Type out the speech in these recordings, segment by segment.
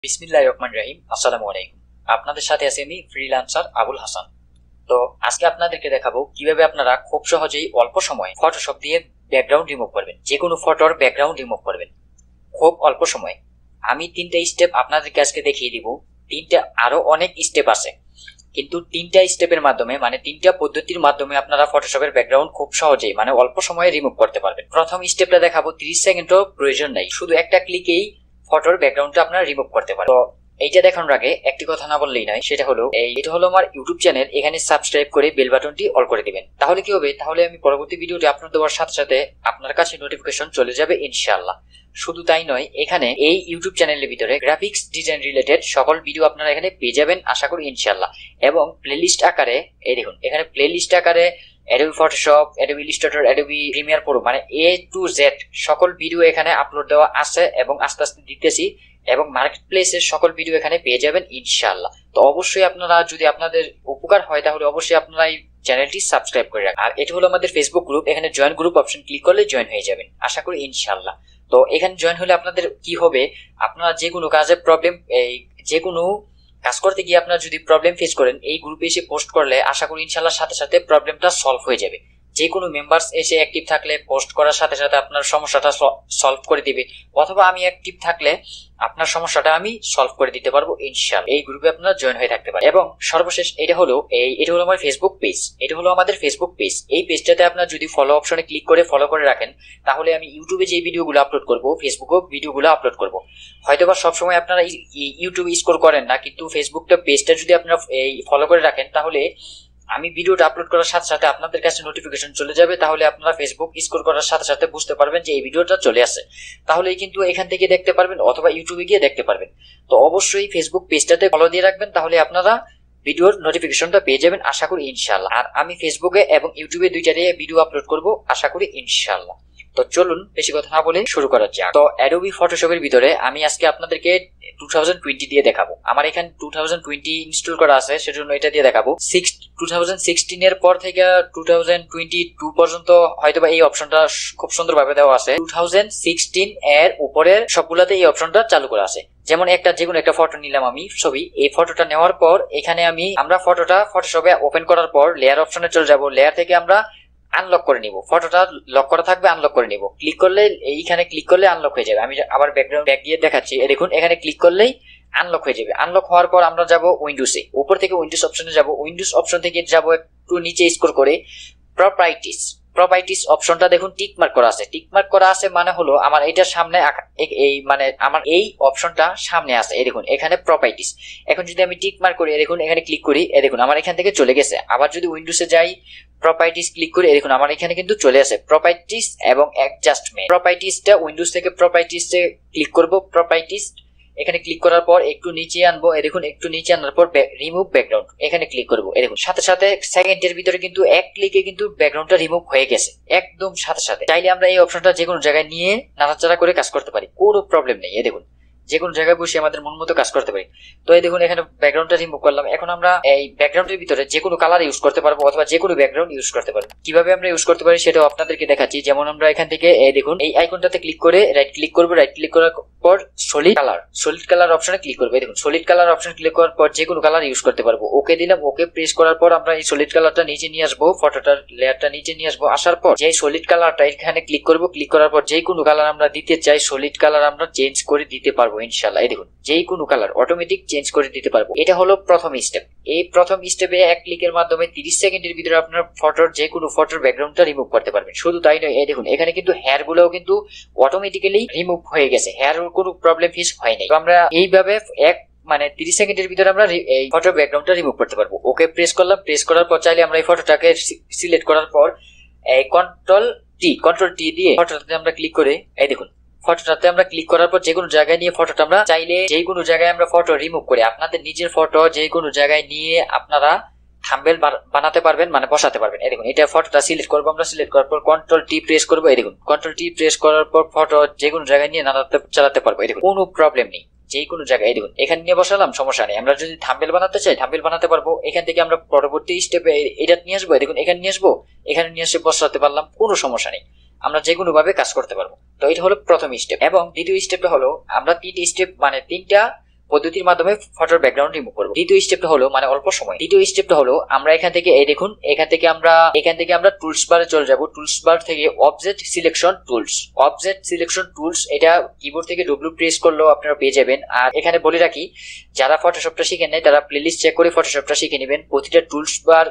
বিসমিল্লাহির রহমানির রহিম। আসসালামু আলাইকুম। আপনাদের সাথে আছি আমি ফ্রিল্যান্সার আবুল হাসান। তো আজকে আপনাদেরকে দেখাবো কিভাবে আপনারা খুব সহজেই অল্প সময়ে ফটোশপ দিয়ে ব্যাকগ্রাউন্ড রিমুভ করবেন, যে কোনো ফটোর ব্যাকগ্রাউন্ড রিমুভ করবেন খুব অল্প সময়ে। আমি 3টা স্টেপ আপনাদেরকে আজকে দেখিয়ে দিব। আরো অনেক স্টেপ আছে, কিন্তু 3টা স্টেপের মাধ্যমে মানে 3টা পদ্ধতির মাধ্যমে আপনারা ফটোশপের ব্যাকগ্রাউন্ড খুব সহজেই মানে অল্প সময়ে রিমুভ করতে পারবেন। প্রথম স্টেপটা দেখাবো, 30 সেকেন্ডও প্রয়োজন নাই, শুধু একটা ক্লিকেই ফটোর ব্যাকগ্রাউন্ডটা আপনারা রিমুভ করতে পারেন। তো এইটা দেখানোর আগে একটি কথা না বললেই নয়, সেটা হলো এটা হলো আমার ইউটিউব চ্যানেল। এখানে সাবস্ক্রাইব করে বেল বাটনটি অল করে দিবেন। তাহলে কি হবে, তাহলে আমি পরবর্তী ভিডিওটি আপলোড দেওয়ার সাথে সাথে আপনার কাছে নোটিফিকেশন চলে যাবে ইনশাআল্লাহ। শুধু তাই নয়, এখানে এই ইউটিউব চ্যানেলের ভিতরে গ্রাফিক্স ডিজাইন রিলেটেড সকল ভিডিও আপনারা এখানে পেয়ে যাবেন আশা করি ইনশাআল্লাহ। এবং প্লেলিস্ট আকারে এই দেখুন, এখানে প্লেলিস্ট আকারে Adobe Photoshop, Adobe Illustrator, Adobe Premiere Pro মানে A to Z সকল ভিডিও এখানে আপলোড দেওয়া আছে এবং আস্তে আস্তে দিতেছি, এবং মার্কেট প্লেসের সকল ভিডিও এখানে পেয়ে যাবেন ইনশাআল্লাহ। তো অবশ্যই আপনারা, যদি আপনাদের উপকার হয় তাহলে অবশ্যই আপনারা এই চ্যানেলটি সাবস্ক্রাইব করে রাখবেন। আর এটা হলো আমাদের ফেসবুক গ্রুপ, এখানে জয়েন গ্রুপ অপশন ক্লিক করলে জয়েন হয়ে যাবেন আশা করি ইনশাআল্লাহ। তো এখানে জয়েন হলে আপনাদের কি হবে, আপনারা যে কোনো কাজে প্রবলেম, যে কোনো কাজ করতে গিয়ে আপনারা যদি প্রবলেম ফেস করেন, এই গ্রুপে এসে পোস্ট করলে আশা করি ইনশাআল্লাহ সাথে সাথে প্রবলেমটা সলভ হয়ে যাবে। যে কোনো মেম্বার্স এসে অ্যাক্টিভ থাকলে পোস্ট করার সাথে সাথে আপনার সমস্যাটা সলভ করে দিবে, অথবা আমি অ্যাক্টিভ থাকলে আপনার সমস্যাটা আমি সলভ করে দিতে পারবো ইনশাআল্লাহ। এই গ্রুপে আপনারা জয়েন হয়ে থাকতে পারেন। এবং সর্বশেষ এটা হলো আমার ফেসবুক পেজ। এটা হলো আমাদের ফেসবুক পেজ। এই পেজটাতে আপনারা যদি ফলো অপশনে ক্লিক করে ফলো করে রাখেন, তাহলে আমি ইউটিউবে যে ভিডিওগুলো আপলোড করব ফেসবুকেও ভিডিওগুলো আপলোড করব। হয়তোবা সবসময় আপনারা ইউটিউবে স্ক্রল করেন না, কিন্তু ফেসবুকটা পেজটা যদি আপনারা ফলো করে রাখেন, তাহলে আমি ভিডিওটা আপলোড করার সাথে সাথে আপনাদের কাছে নোটিফিকেশন চলে যাবে। তাহলে আপনারা ফেসবুক স্ক্রল করার সাথে সাথে বুঝতে পারবেন যে এই ভিডিওটা চলে আসে, তাহলে কিন্তু এখান থেকে দেখতে পারবেন অথবা ইউটিউবে গিয়ে দেখতে পারবেন। তো অবশ্যই ফেসবুক পেজটাতে ফলো দিয়ে রাখবেন, তাহলে আপনারা ভিডিওর নোটিফিকেশনটা পেয়ে যাবেন আশা করি ইনশাআল্লাহ। আর আমি ফেসবুকে এবং ইউটিউবে দুইটাতে ভিডিও আপলোড করব আশা করি ইনশাআল্লাহ। তো চলুন বেশি কথা না বলে শুরু করা যাক। তো অ্যাডোবি ফটোশপের ভিতরে আমি আজকে আপনাদেরকে 2020 দিয়ে দেখাবো। আমার এখানে 2020 ইনস্টল করা আছে, সেজন্য এটা দিয়ে দেখাবো। 2016 এর পর থেকে 2022 পর্যন্ত হয়তোবা এই অপশনটা খুব সুন্দরভাবে দেওয়া আছে। 2016 এর উপরের সবগুলাতে এই অপশনটা চালু করা আছে। যেমন যে কোনো একটা ফটো নিলাম আমি, ছবি। এই ফটোটা নেওয়ার পর এখানে আমরা ফটোটা ফটোশপে ওপেন করার পর লেয়ার অপশনে চলে যাব। লেয়ার থেকে আমরা আনলক করে নিব, ফটোটা লক করা থাকবে, আনলক করে নিব। ক্লিক করলে এইখানে ক্লিক করলে আনলক হয়ে যাবে। আমি আবার ব্যাকগ্রাউন্ড ব্যাক দিয়ে দেখাচ্ছি। দেখুন, এখানে ক্লিক করলেই আনলক হয়ে যাবে। আনলক হওয়ার পর আমরা যাব উইন্ডোজে, উপর থেকে উইন্ডোজ অপশনে যাব। উইন্ডোজ অপশন থেকে যাব একটু নিচে স্ক্রল করে প্রপার্টিস অপশনটা দেখুন টিক মার্ক করা আছে। টিক মার্ক করা আছে মানে হলো আমার এইটার সামনে মানে আমার এই অপশনটা সামনে আছে। এই দেখুন এখানে প্রপার্টিস। এখন যদি আমি টিক মার্ক করি, দেখুন এখানে ক্লিক করি, দেখুন আমার এখান থেকে চলে গেছে। আবার যদি উইন্ডোজে যাই, প্রপার্টিস ক্লিক করে, দেখুন আমার এখানে কিন্তু চলে আসে প্রপার্টিস এবং অ্যাডজাস্টমেন্ট। প্রপার্টিসটা উইন্ডোজ থেকে প্রপার্টিসে ক্লিক করব। প্রপার্টিস এখানে ক্লিক করার পর একটু নিচে আনবো। দেখুন একটু নিচে আনার পর রিমুভ ব্যাকগ্রাউন্ড এখানে ক্লিক করবো। দেখুন সাথে সাথে সেকেন্ডের ভিতরে কিন্তু এক ক্লিকে কিন্তু ব্যাকগ্রাউন্ডটা রিমুভ হয়ে গেছে একদম সাথে সাথে। চাইলে আমরা এই অপশনটা যে কোনো জায়গায় নিয়ে নাড়াচাড়া করে কাজ করতে পারি, কোনো প্রবলেম নেই। দেখুন যে কোনো জায়গায় বসে আমাদের মন মতো কাজ করতে পারি। তো এই দেখুন এখানে ব্যাকগ্রাউন্ডটা রিমুভ করলাম। এখন আমরা এই ব্যাকগ্রাউন্ডের ভিতরে যে কোনো কালার ইউজ করতে পারবো অথবা যে কোনো ব্যাকগ্রাউন্ড ইউজ করতে পারবো। কিভাবে আমরা ইউজ করতে পারি সেটাও আপনাদেরকে দেখাচ্ছি। যেমন আমরা এখান থেকে দেখুন এই আইকনটাতে ক্লিক করে রাইট ক্লিক করবো। রাইট ক্লিক করার পর সলিড কালার অপশনে ক্লিক করবো। দেখুন সলিড কালার অপশনে ক্লিক করার পর যে কোনো কালার ইউজ করতে পারবো। ওকে দিলাম। ওকে প্রেস করার পর আমরা এই সলিড কালারটা নিচে নিয়ে আসবো, ফটোটার লেয়ারটা নিচে নিয়ে আসবো। আসার পর যে সলিড কালারটা এখানে ক্লিক করবো। ক্লিক করার পর যে কোনো কালার আমরা দিতে চাই, সলিড কালার আমরা চেঞ্জ করে দিতে পারবো ইনশাআল্লাহ। এই দেখুন যে কোনো কালার অটোমেটিক চেঞ্জ করে দিতে পারবো। এটা হলো প্রথম স্টেপ। এই প্রথম স্টেপে এক ক্লিকের মাধ্যমে 30 সেকেন্ডের ভিতরে আপনার যে কোনো ফটোর ব্যাকগ্রাউন্ডটা রিমুভ করতে পারবেন। শুধু তাই নয়, এই দেখুন এখানে কিন্তু হেয়ার গুলোও কিন্তু অটোমেটিক্যালি রিমুভ হয়ে গেছে, হেয়ার কোনো প্রবলেম ফেস হয় নাই। তো আমরা এইভাবে 30 সেকেন্ডের ভিতরে আমরা এই ফটোর ব্যাকগ্রাউন্ডটা রিমুভ করতে পারবো। ওকে প্রেস করলাম। প্রেস করার পর চাইলে আমরা এই ফটোটাকে সিলেক্ট করার পর এই কন্ট্রোল টি দিয়ে ফটোটাতে আমরা ক্লিক করে, এই দেখুন ফটোটাতে আমরা ক্লিক করার পর যে কোনো জায়গায় নিয়ে ফটোটা আমরা চাইলে যে কোনো জায়গায় আমরা ফটো রিমুভ করে আপনাদের নিজের ফটো যে কোনো জায়গায় নিয়ে আপনারা থাম্বনেল বানাতে পারবেন, মানে বসাতে পারবেন। এই দেখুন এটা ফটোটা সিলেক্ট করবো আমরা। সিলেক্ট করার পর কন্ট্রোল টি প্রেস করবো। এই দেখুন কন্ট্রোল টি প্রেস করার পর ফটো যে কোনো জায়গায় নিয়ে চালাতে পারবো। এই দেখুন কোনো প্রবলেম নেই, যে কোনো জায়গায়। এই দেখুন এখানে নিয়ে বসালাম, সমস্যা নেই। আমরা যদি থাম্বনেল বানাতে চাই থাম্বনেল বানাতে পারবো। এখান থেকে আমরা পরবর্তী স্টেপে এটা নিয়ে আসবো। দেখুন এখানে নিয়ে আসবো, এখানে নিয়ে এসে বসাতে পারলাম, কোনো সমস্যা নেই। আমরা যে কোনো ভাবে কাজ করতে পারবো। তো এটা হলো প্রথম স্টেপ। এবং দ্বিতীয় স্টেপটা হলো আমরা তিনটা পদ্ধতির মাধ্যমে ফটোর ব্যাকগ্রাউন্ড রিমুভ করব। দ্বিতীয় স্টেপটা হলো মানে অল্প সময়। দ্বিতীয় স্টেপটা হলো আমরা এখান থেকে এই দেখুন এখান থেকে আমরা টুলস বারে চলে যাব। টুলস বার থেকে অবজেক্ট সিলেকশন টুলস এটা কিবোর্ড থেকে ডব্লিউ প্রেস করলেও আপনারা পেয়ে যাবেন। আর এখানে বলে রাখি যারা ফটোশপটা শিখেন নাই তারা প্লেলিস্ট চেক করে ফটোশপটা শিখে নেবেন। প্রতিটা টুলস বার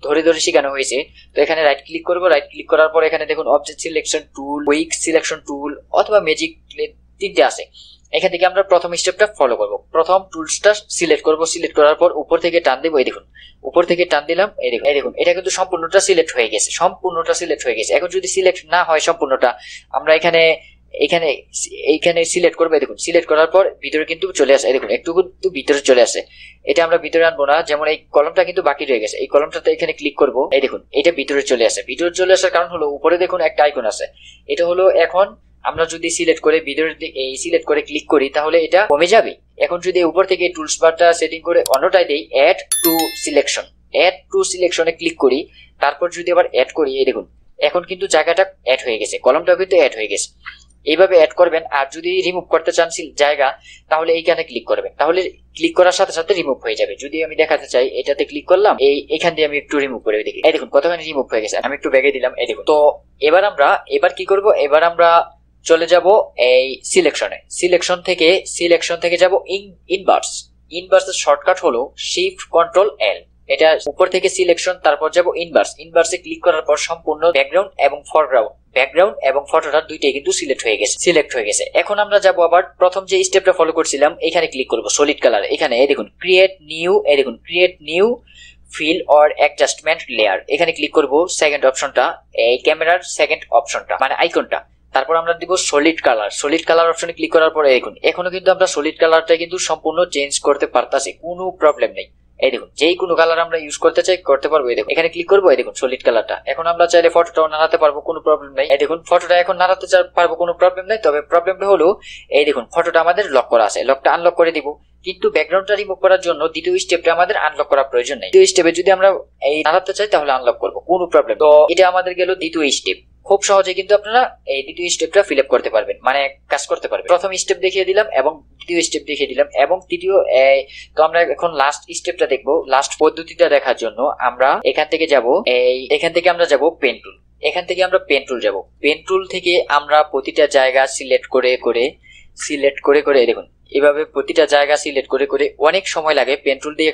ধরে ধরে শেখানো হয়েছে। তো এখানে রাইট ক্লিক করব। রাইট ক্লিক করার পর এখানে দেখুন object selection tool, quick selection tool অথবা ম্যাজিক তিনটে আছে। এখান থেকে আমরা প্রথম স্টেপটা ফলো করব। প্রথম টুলসটা সিলেক্ট করব। সিলেক্ট করার পর উপর থেকে টান দেব। এই দেখুন উপর থেকে টান দিলাম। এই দেখুন এটা কিন্তু সম্পূর্ণটা সিলেক্ট হয়ে গেছে। এখন যদি সিলেক্ট না হয় সম্পূর্ণটা আমরা এইখানে সিলেক্ট করবো। দেখুন সিলেক্ট করার পর ভিতরে কিন্তু চলে আসে। দেখুন একটু কিন্তু ভিতরে চলে আসে। এটা আমরা ভিতরে আনবো না। যেমন এই কলমটা কিন্তু বাকি রয়ে গেছে। এই কলমটাতে এখানে ক্লিক করব। এই দেখুন এটা ভিতরে চলে আসে। ভিতরে চলে আসার কারণ হলো উপরে দেখুন একটা আইকন আছে। এটা হলো এখন আমরা যদি সিলেক্ট করে ভিতরে এই সিলেক্ট করে ক্লিক করি তাহলে এটা কমে যাবে। এখন যদি উপর থেকে টুলস বারটা সেটিং করে অন্যটায় দেই অ্যাড টু সিলেকশনে ক্লিক করি, তারপর যদি আবার অ্যাড করি এই দেখুন এখন কিন্তু জায়গাটা অ্যাড হয়ে গেছে, কলমটাও কিন্তু অ্যাড হয়ে গেছে। এইভাবে অ্যাড করবেন। আর যদি রিমুভ করতে চান জায়গা তাহলে এইখানে ক্লিক করবেন, তাহলে ক্লিক করার সাথে সাথে রিমুভ হয়ে যাবে। যদি আমি দেখাতে চাই এটাতে ক্লিক করলাম, এখান দিয়ে আমি একটু রিমুভ করে দেখি। এই দেখুন কতখানি রিমুভ হয়ে গেছে। আমি একটু ব্যাগে দিলাম। এই দেখুন। তো এবার কি করব, এবার আমরা চলে যাব এই সিলেকশন থেকে যাব ইনভার্সের শর্টকাট হলো শিফট কন্ট্রোল এল। এটা উপর থেকে সিলেকশন, তারপর যাব ইনভার্সে ক্লিক করার পর সম্পূর্ণ ব্যাকগ্রাউন্ড এবং ফটোটা দুইটাই কিন্তু সিলেক্ট হয়ে গেছে। এখন আমরা যাব আবার প্রথম যে স্টেপটা ফলো করছিলাম এখানে ক্লিক করব সলিড কালার। এখানে এই দেখুন create new fill or adjustment layer, এখানে ক্লিক করব। সেকেন্ড অপশনটা এই ক্যামেরার সেকেন্ড অপশনটা মানে আইকনটা, তারপর আমরা দিব সলিড কালার অপশনে ক্লিক করার পরে দেখুন এখনো কিন্তু আমরা সলিড কালারটা কিন্তু সম্পূর্ণ চেঞ্জ করতে পারতাছি, কোনো প্রবলেম নেই। এই দেখুন যেই কোনো কালার আমরা ইউজ করতে চাই করতে পারবো। এই দেখুন এখানে ক্লিক করবো। এই দেখুন সলিড কালারটা। এখন আমরা চাইলে ফটোটাও নাড়াতে পারবো, কোনো প্রবলেম নাই। এই দেখুন ফটোটা এখন নাড়াতে পারবো, কোনো প্রবলেম নাই। তবে প্রবলেমটা হলো এই দেখুন ফটোটা আমাদের লক করা আছে, লকটা আনলক করে দিব। কিন্তু ব্যাকগ্রাউন্ডটা রিমুভ করার জন্য দ্বিতীয় স্টেপটা আমাদের আনলক করার প্রয়োজন নেই। দ্বিতীয় স্টেপে যদি আমরা এই নাড়াতে চাই তাহলে আনলক করবো, কোনো প্রবলেম। তো এটা আমাদের গেল দ্বিতীয় স্টেপ। খুব সহজে কিন্তু আপনারা এই দ্বিতীয় স্টেপটা ফিল আপ করতে পারবেন, মানে কাজ করতে পারবেন। প্রথম স্টেপ দেখিয়ে দিলাম এবং দ্বিতীয় স্টেপ দেখিয়ে দিলাম এবং তৃতীয়। তো আমরা এখন লাস্ট স্টেপটা দেখবো। লাস্ট পদ্ধতিটা দেখার জন্য আমরা এখান থেকে আমরা যাব পেন টুল। এখান থেকে আমরা পেন টুল যাব। পেন টুল থেকে আমরা প্রতিটা জায়গা সিলেক্ট করে দেখুন এভাবে প্রতিটা জায়গা সিলেক্ট করে অনেক সময় লাগে। পেন টুল দিয়ে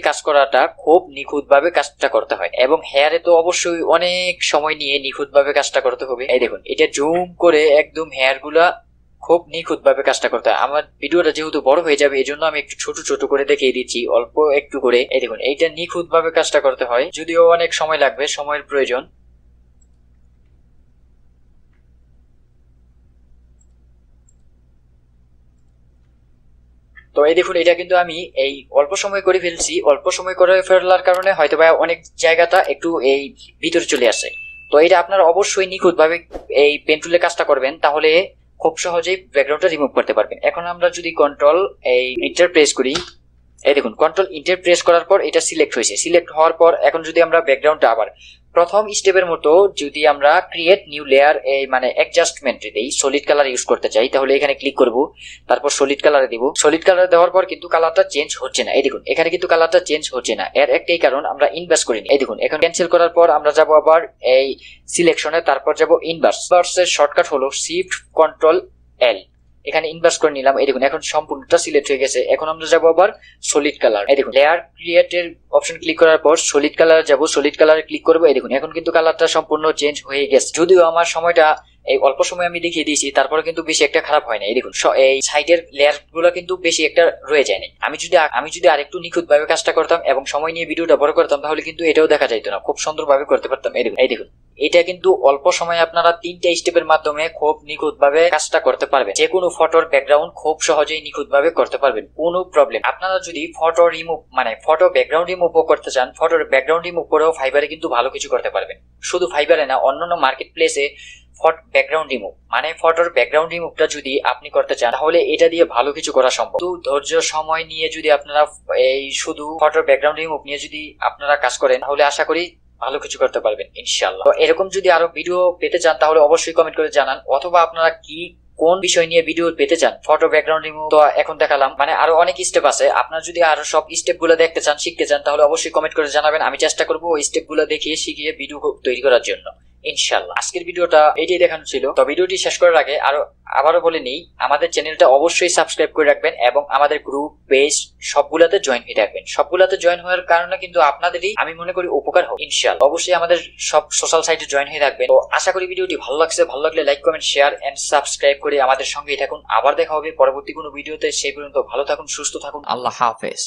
কাজ করাটা খুব নিখুঁত ভাবে কাজটা করতে হয় এবং হেয়ারে তো অবশ্যই অনেক সময় নিয়ে নিখুঁত ভাবে কাজটা করতে হবে। এই দেখুন এটা জুম করে একদম হেয়ার গুলা খুব নিখুঁত ভাবে কাজটা করতে হয়। আমার ভিডিওটা যেহেতু বড় হয়ে যাবে এই জন্য আমি একটু ছোট করে দেখিয়ে দিচ্ছি, অল্প একটু করে। এই দেখুন এইটা নিখুঁত ভাবে কাজটা করতে হয়, যদিও অনেক সময় লাগবে, সময়ের প্রয়োজন। তো এই দেখুন এটা কিন্তু আমি এই অল্প সময় করে ফেলছি। অল্প সময় করে ফেলার কারণে হয়তো বা অনেক জায়গাটা একটু এই ভিতরে চলে আসে। তো এটা আপনারা অবশ্যই নিখুঁত ভাবে এই পেন টুলে কাজটা করবেন, তাহলে খুব সহজেই ব্যাকগ্রাউন্ডটা রিমুভ করতে পারবেন। এখন আমরা যদি কন্ট্রোল ইন্টার প্রেস করি, এই দেখুন কন্ট্রোল ইন্টার প্রেস করার পর এটা সিলেক্ট হয়েছে। সিলেক্ট হওয়ার পর এখন যদি আমরা ব্যাকগ্রাউন্ডটা আবার প্রথম স্টেপের মতো যদি আমরা ক্রিয়েট নিউ লেয়ার মানে অ্যাডজাস্টমেন্ট দেই, সলিড কালার ইউজ করতে চাই, তাহলে এখানে ক্লিক করব। তারপর সলিড কালারে দিব। সলিড কালার দেওয়ার পর কিন্তু কালারটা চেঞ্জ হচ্ছে না। এই দেখুন এখানে কিন্তু কালারটা চেঞ্জ হচ্ছে না, এর একটাই কারণ আমরা ইনভার্স করিনি। এই দেখুন এখন ক্যান্সেল করার পর আমরা যাব আবার এই সিলেকশনে, তারপর যাব ইনভার্সের শর্টকাট হলো শিফট কন্ট্রোল এল। এখানে ইনভার্স করে নিলাম। এই দেখুন এখন সম্পূর্ণটা সিলেক্ট হয়ে গেছে। এখন আমরা যাবো আবার সলিড কালার। এই দেখুন লেয়ার ক্রিয়েটের অপশন ক্লিক করার পর সলিড কালার যাব। সলিড কালারে ক্লিক করবো। এই দেখুন এখন কিন্তু কালারটা সম্পূর্ণ চেঞ্জ হয়ে গেছে, যদিও আমার সময়টা এই অল্প সময় আমি দেখিয়ে দিয়েছি, তারপরে কিন্তু বেশি একটা খারাপ হয় না। এই দেখুন এই সাইডের লেয়ার গুলো কিন্তু বেশি একটা রয়ে যায় না। আমি যদি আরেকটু নিখুঁত ভাবে কাজটা করতাম এবং সময় নিয়ে ভিডিওটা বড় করতাম তাহলে কিন্তু এটাও দেখা যাইতো না, খুব সুন্দর ভাবে করতে পারতাম। এই দেখুন এটা কিন্তু অল্প সময়ে আপনারা 3টা স্টেপের মাধ্যমে খুব নিখুঁত ভাবে কাজটা করতে পারবেন। যে কোনো ফটোর ব্যাকগ্রাউন্ড খুব সহজেই নিখুঁত ভাবে করতে পারবেন, কোনো প্রবলেম। আপনারা যদি ফটো ব্যাকগ্রাউন্ড রিমুভ করতে চান, ফটোর ব্যাকগ্রাউন্ড রিমুভ করেও ফাইবারে কিন্তু ভালো কিছু করতে পারবেন। শুধু ফাইবারে না, অন্যান্য মার্কেট প্লেসে ফটোর ব্যাকগ্রাউন্ড রিমুভটা যদি আপনি করতে চান তাহলে এটা দিয়ে ভালো কিছু করা সম্ভব। তো ধৈর্য সময় নিয়ে যদি আপনারা এই শুধু ফটোর ব্যাকগ্রাউন্ড রিমুভ নিয়ে যদি আপনারা কাজ করেন তাহলে আশা করি ভালো কিছু করতে পারবেন ইনশাআল্লাহ। তো এরকম যদি আরো ভিডিও পেতে চান তাহলে অবশ্যই কমেন্ট করে জানান, অথবা আপনারা কি কোন বিষয় নিয়ে ভিডিও পেতে চান, ফটো ব্যাকগ্রাউন্ড রিমুভ তো এখন দেখালাম, মানে আরো অনেক স্টেপ আছে। আপনারা যদি আরো সব স্টেপ গুলো দেখতে চান, শিখতে চান, তাহলে অবশ্যই কমেন্ট করে জানাবেন। আমি চেষ্টা করবো ওই স্টেপ গুলো দেখিয়ে শিখিয়ে ভিডিও তৈরি করার জন্য ইনশাআল্লাহ। আজকের ভিডিওটা এটাই দেখানো ছিল। তো ভিডিওটি শেষ করার আগে আবারও বলে নেই, আমাদের চ্যানেলটা অবশ্যই সাবস্ক্রাইব করে রাখবেন এবং আমাদের গ্রুপ পেজ সবগুলাতে জয়েন হয়ে রাখবেন। সবগুলাতে জয়েন হওয়ার কারণে কিন্তু আপনাদেরই আমি মনে করি উপকার হবে ইনশাআল্লাহ। অবশ্যই আমাদের সব সোশ্যাল সাইটে জয়েন হয়ে রাখবেন। তো আশা করি ভিডিওটি ভালো লাগছে। ভালো লাগলে like comment share and subscribe করে আমাদের সঙ্গেই থাকুন। আবার দেখা হবে পরবর্তী কোনো ভিডিওতে। সেই পর্যন্ত ভালো থাকুন, সুস্থ থাকুন। আল্লাহ হাফেজ।